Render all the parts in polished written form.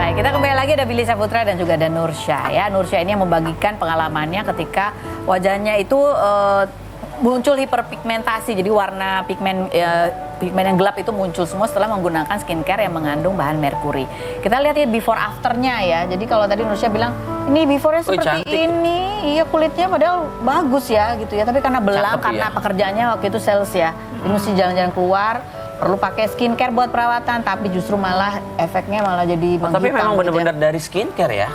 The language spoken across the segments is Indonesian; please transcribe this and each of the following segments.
Baik, kita kembali lagi, ada Billy Saputra dan juga ada Nursya ya. Nursya ini yang membagikan pengalamannya ketika wajahnya itu muncul hiperpigmentasi, jadi warna pigmen yang gelap itu muncul semua setelah menggunakan skincare yang mengandung bahan merkuri. Kita lihat ya before afternya ya. Jadi kalau tadi Nursya bilang ini beforenya seperti ini, iya kulitnya padahal bagus ya gitu ya. Tapi karena belang, karena pekerjaannya waktu itu sales ya, jadi mesti jalan-jalan keluar, perlu pakai skincare buat perawatan, tapi justru malah efeknya malah jadi menghitam. Tapi memang benar-benar dari skincare ya?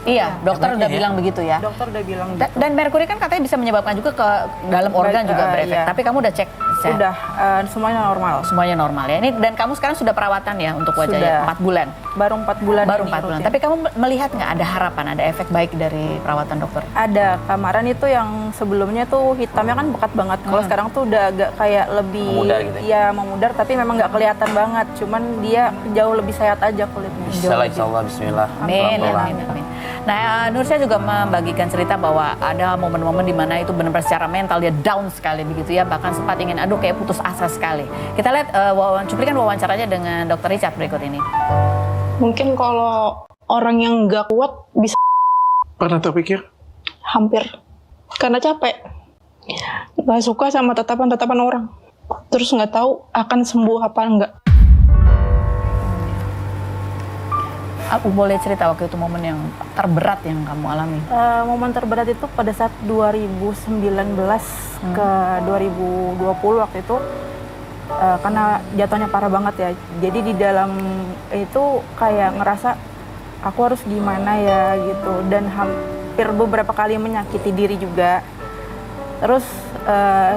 Iya, dokter udah bilang begitu ya. Dokter udah bilang gitu. Dan merkuri kan katanya bisa menyebabkan juga ke dalam organ juga berefek. Iya. Tapi kamu udah cek? Udah, semuanya normal. Semuanya normal ya. Ini dan kamu sekarang sudah perawatan ya untuk wajahnya? 4 bulan? Baru 4 bulan. Baru 4 bulan. Tapi kamu melihat nggak ada harapan, ada efek baik dari perawatan dokter? Ada. Kemarin itu yang sebelumnya tuh hitamnya kan pekat banget. Kalau sekarang tuh udah agak kayak lebih memudar gitu ya, memudar, tapi memang nggak kelihatan banget. Cuman dia jauh lebih sehat aja kulitnya. Insyaallah, bismillah. Amin, amin. Nah, Nursya juga membagikan cerita bahwa ada momen-momen di mana itu benar-benar secara mental dia down sekali begitu ya, bahkan sempat ingin kayak putus asa sekali. Kita lihat cuplikan wawancaranya dengan Dr. Richard berikut ini. Mungkin kalau orang yang nggak kuat bisa. Pernah terpikir? Hampir. Karena capek. Nggak suka sama tatapan-tatapan orang. Terus nggak tahu akan sembuh apa enggak. Aku boleh cerita waktu itu momen yang terberat yang kamu alami? Momen terberat itu pada saat 2019 ke 2020 waktu itu, karena jatuhnya parah banget ya. Jadi di dalam itu kayak ngerasa aku harus gimana ya gitu, dan hampir beberapa kali menyakiti diri juga. Terus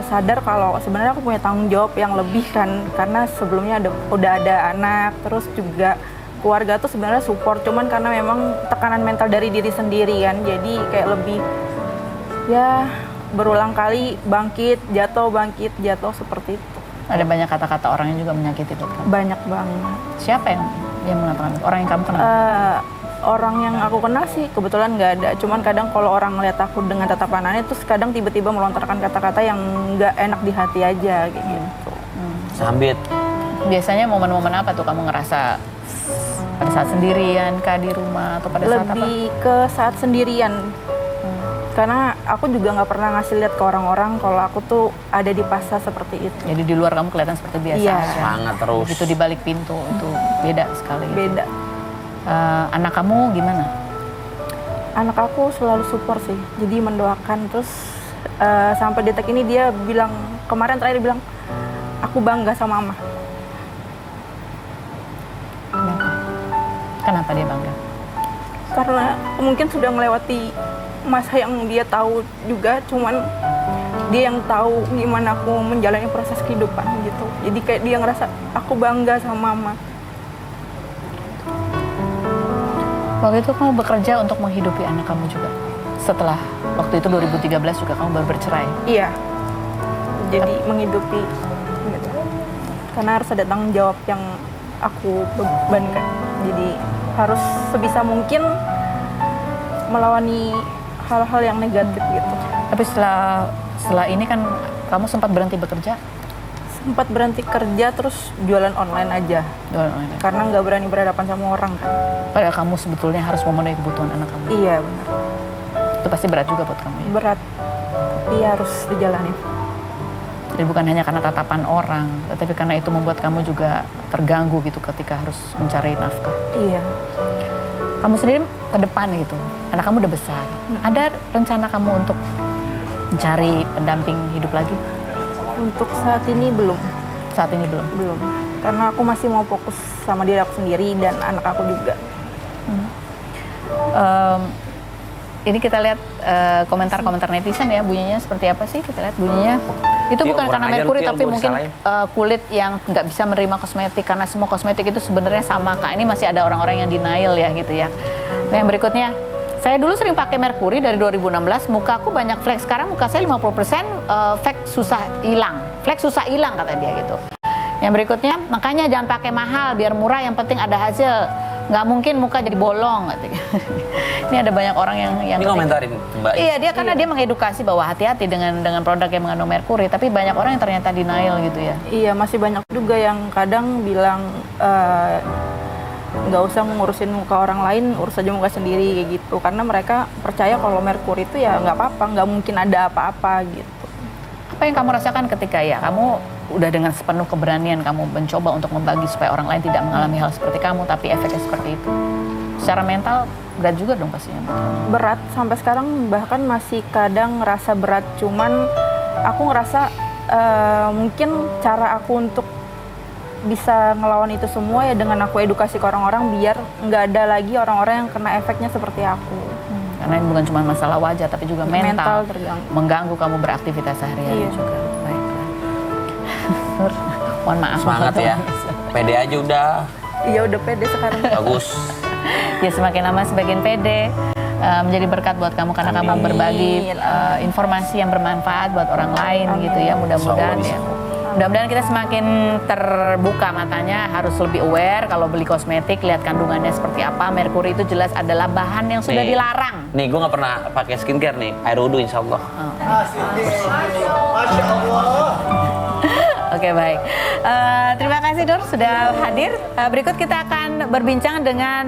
sadar kalau sebenarnya aku punya tanggung jawab yang lebih kan, karena sebelumnya udah ada anak, terus juga keluarga tuh sebenarnya support, cuman karena memang tekanan mental dari diri sendiri kan, jadi kayak lebih ya berulang kali bangkit jatuh seperti itu. Ada banyak kata-kata orang yang juga menyakiti buat kamu? Banyak banget. Siapa yang mengatakan? Orang yang kamu kenal? Orang yang aku kenal sih kebetulan nggak ada, cuman kadang kalau orang ngeliat aku dengan tatapan aneh, terus kadang tiba-tiba melontarkan kata-kata yang nggak enak di hati aja kayak gitu. Sambit. Biasanya momen-momen apa tuh kamu ngerasa? Pada saat sendirian kah di rumah atau pada saat apa? Lebih ke saat sendirian. Karena aku juga nggak pernah ngasih lihat ke orang-orang kalau aku tuh ada di fase seperti itu. Jadi di luar kamu kelihatan seperti biasa aja. Semangat terus. Begitu di balik pintu itu beda sekali. Beda. Anak kamu gimana? Anak aku selalu support sih. Jadi mendoakan, terus sampai detik ini dia bilang, kemarin terakhir bilang, aku bangga sama mama. Kenapa dia bangga? Karena mungkin sudah melewati masa yang dia tahu juga, cuman dia yang tahu gimana aku menjalani proses kehidupan gitu. Jadi kayak dia ngerasa aku bangga sama mama. Waktu itu kamu bekerja untuk menghidupi anak kamu juga? Setelah waktu itu 2013 juga kamu baru bercerai? Iya. Jadi menghidupi gitu. Karena harus ada tanggung jawab yang aku bebankan. Jadi harus sebisa mungkin melawani hal-hal yang negatif gitu. Tapi setelah ini kan kamu sempat berhenti bekerja? Sempat berhenti kerja, terus jualan online aja. Jualan online. Karena nggak berani berhadapan sama orang kan. Padahal kamu sebetulnya harus memenuhi kebutuhan anak kamu. Iya benar. Itu pasti berat juga buat kamu ya? Berat. Iya harus dijalani. Jadi bukan hanya karena tatapan orang, tetapi karena itu membuat kamu juga terganggu gitu ketika harus mencari nafkah. Iya. Kamu sendiri ke depan gitu, anak kamu udah besar. Ada rencana kamu untuk mencari pendamping hidup lagi? Untuk saat ini belum. Saat ini belum? Belum. Karena aku masih mau fokus sama diri aku sendiri dan anak aku juga. Ini kita lihat komentar-komentar netizen ya, bunyinya seperti apa sih? Kita lihat bunyinya. Itu bukan karena merkuri, tapi mungkin kulit yang nggak bisa menerima kosmetik, karena semua kosmetik itu sebenarnya sama Kak. Ini masih ada orang-orang yang denial ya gitu ya. Nah, yang berikutnya, saya dulu sering pakai merkuri dari 2016, muka aku banyak flek. Sekarang muka saya 50% flek susah hilang. Flek susah hilang kata dia gitu. Yang berikutnya, makanya jangan pakai mahal, biar murah, yang penting ada hasil. Nggak mungkin muka jadi bolong katanya. Ini ada banyak orang yang ini komentarin Mbak. Iya, dia karena dia mengedukasi bahwa hati-hati dengan produk yang mengandung merkuri, tapi banyak orang yang ternyata denial gitu ya. Iya, masih banyak juga yang kadang bilang, aku tuh nggak perlu pakai merkuri, aku tuh nggak perlu pakai merkuri. Padahal merkuri itu sebenarnya nggak ada hubungannya sama kulit. Jadi kayak dia ngerasa aku bangga sama mama. Untuk saat ini belum. Saat ini belum. Belum. nggak usah ngurusin muka orang lain, urus aja muka sendiri kayak gitu. Karena mereka percaya kalau merkuri itu ya nggak apa-apa, nggak mungkin ada apa-apa gitu. Apa yang kamu rasakan ketika ya kamu udah dengan sepenuh keberanian kamu mencoba untuk membagi supaya orang lain tidak mengalami hal seperti kamu, tapi efeknya seperti itu? Secara mental berat juga dong pastinya. Berat, sampai sekarang bahkan masih kadang ngerasa berat. Cuman aku ngerasa mungkin cara aku untuk bisa ngelawan itu semua ya dengan aku edukasi ke orang-orang biar nggak ada lagi orang-orang yang kena efeknya seperti aku. Karena ini bukan cuma masalah wajah tapi juga mental terganggu. Mengganggu kamu beraktivitas sehari-hari juga. Baiklah. Nur, mohon maaf. Semangat ya. Pede aja udah. Iya udah pede sekarang. Bagus. Ya semakin lama semakin pede. Menjadi berkat buat kamu karena kamu berbagi informasi yang bermanfaat buat orang lain gitu ya. Mudah-mudahan ya. Mudah-mudahan kita semakin terbuka matanya, harus lebih aware kalau beli kosmetik, lihat kandungannya seperti apa. Merkuri itu jelas adalah bahan yang sudah dilarang. Nih, gue nggak pernah pakai skincare nih, air wudhu insya Allah. Masya Allah. Oke, baik. Terima kasih Nur sudah hadir. Berikut kita akan berbincang dengan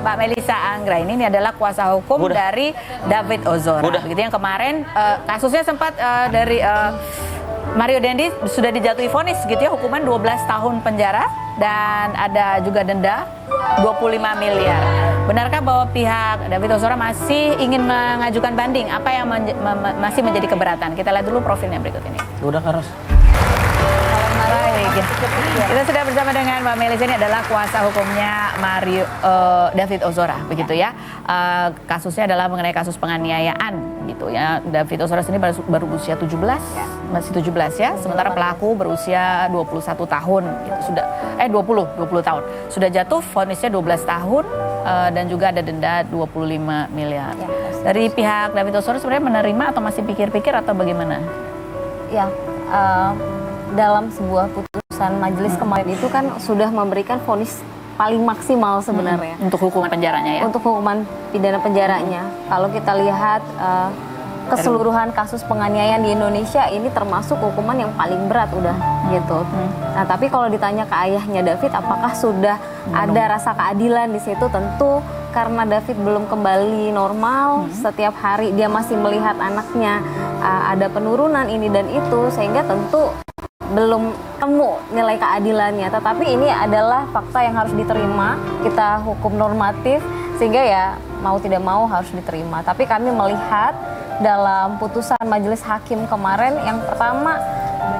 Mbak Melisa Anggra. Ini adalah kuasa hukum dari David Ozora. Begitu yang kemarin kasusnya sempat dari Mario Dendi sudah dijatuhi vonis gitu ya, hukuman 12 tahun penjara dan ada juga denda 25 miliar. Benarkah bahwa pihak David Ozora masih ingin mengajukan banding? Apa yang masih menjadi keberatan? Kita lihat dulu profilnya berikut ini. Udah Karos. Baik. Kita sudah bersama dengan Mbak Melisa, ini adalah kuasa hukumnya David Ozora, begitu ya. Kasusnya adalah mengenai kasus penganiayaan, gitu ya. David Ozora sendiri baru usia 17, masih 17 ya. Sementara pelaku berusia 21 tahun, gitu. Sudah 20 tahun. Sudah jatuh vonisnya 12 tahun dan juga ada denda 25 miliar. Dari pihak David Ozora sebenarnya menerima atau masih pikir-pikir atau bagaimana? Ya, dalam sebuah putusan majelis kemarin itu kan sudah memberikan vonis paling maksimal sebenarnya. Untuk hukuman penjaranya ya? Untuk hukuman pidana penjaranya. Kalau kita lihat keseluruhan kasus penganiayaan di Indonesia ini termasuk hukuman yang paling berat udah gitu. Nah, tapi kalau ditanya ke ayahnya David apakah sudah ada rasa keadilan di situ, tentu karena David belum kembali normal, setiap hari dia masih melihat anaknya ada penurunan ini dan itu, sehingga tentu belum temu nilai keadilannya. Tetapi ini adalah fakta yang harus diterima, kita hukum normatif, sehingga ya mau tidak mau harus diterima. Tapi kami melihat dalam putusan majelis hakim kemarin, yang pertama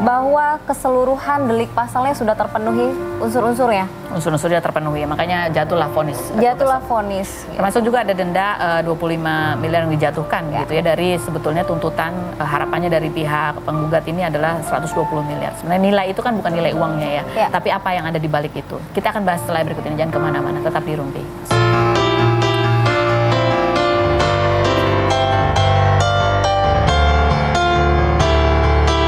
bahwa keseluruhan delik pasalnya sudah terpenuhi unsur-unsurnya. Unsur-unsurnya terpenuhi, makanya jatuhlah vonis. Jatuhlah vonis. Termasuk juga ada denda 25 miliar yang dijatuhkan gitu ya, dari sebetulnya tuntutan harapannya dari pihak penggugat ini adalah 120 miliar. Sebenarnya nilai itu kan bukan nilai uangnya ya, tapi apa yang ada di balik itu. Kita akan bahas setelah berikut ini, jangan kemana-mana, tetap di Rumpi.